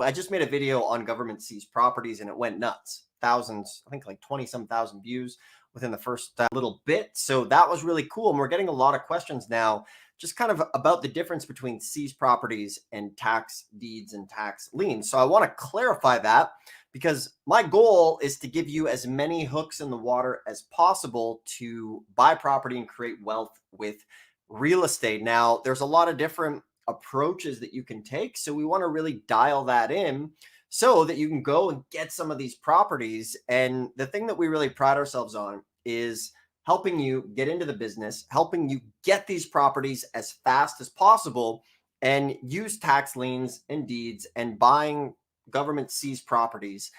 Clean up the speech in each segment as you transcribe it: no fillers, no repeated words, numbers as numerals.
I just made a video on government seized properties and it went nuts. Thousands, I think like 20 some thousand views within the first little bit. So that was really cool. And we're getting a lot of questions now, just kind of about the difference between seized properties and tax deeds and tax liens. So I want to clarify that because my goal is to give you as many hooks in the water as possible to buy property and create wealth with real estate. Now, there's a lot of different approaches that you can take. So we want to really dial that in so that you can go and get some of these properties. And the thing that we really pride ourselves on is helping you get into the business, helping you get these properties as fast as possible and use tax liens and deeds and buying government seized properties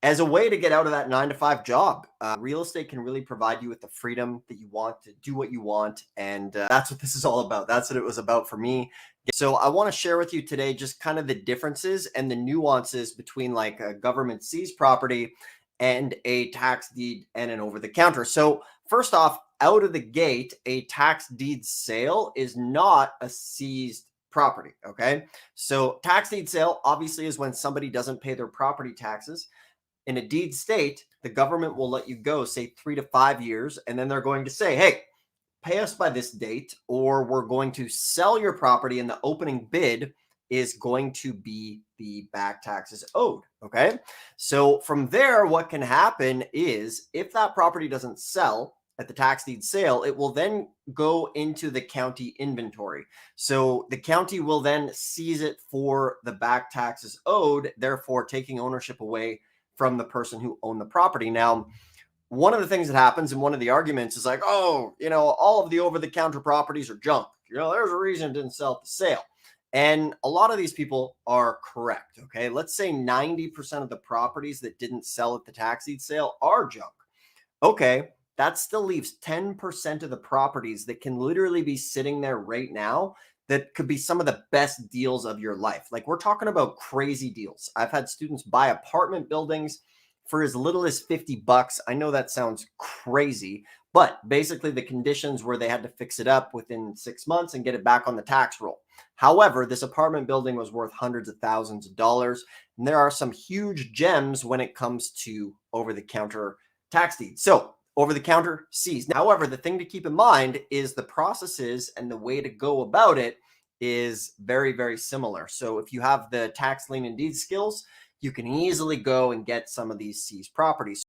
as a way to get out of that 9 to 5 job. Real estate can really provide you with the freedom that you want to do what you want. And that's what this is all about. That's what it was about for me. So I want to share with you today just kind of the differences and the nuances between like a government seized property and a tax deed and an over the counter. So first off, out of the gate, a tax deed sale is not a seized property. Okay. So tax deed sale obviously is when somebody doesn't pay their property taxes. In a deed state, the government will let you go, say 3 to 5 years, and then they're going to say, hey, pay us by this date, or we're going to sell your property, and the opening bid is going to be the back taxes owed. Okay. So from there, what can happen is if that property doesn't sell at the tax deed sale, it will then go into the county inventory. So the county will then seize it for the back taxes owed, therefore taking ownership away from the person who owned the property. Now, one of the things that happens in one of the arguments is like, oh, all of the over-the-counter properties are junk. There's a reason it didn't sell at the sale. And a lot of these people are correct. Okay. Let's say 90% of the properties that didn't sell at the tax deed sale are junk. Okay. That still leaves 10% of the properties that can literally be sitting there right now that could be some of the best deals of your life. Like we're talking about crazy deals. I've had students buy apartment buildings for as little as $50. I know that sounds crazy, but basically the conditions were they had to fix it up within 6 months and get it back on the tax roll. However, this apartment building was worth hundreds of thousands of dollars. And there are some huge gems when it comes to over-the-counter tax deeds. So over the counter seized. However, the thing to keep in mind is the processes and the way to go about it is very, very similar. So if you have the tax lien and deed skills, you can easily go and get some of these seized properties.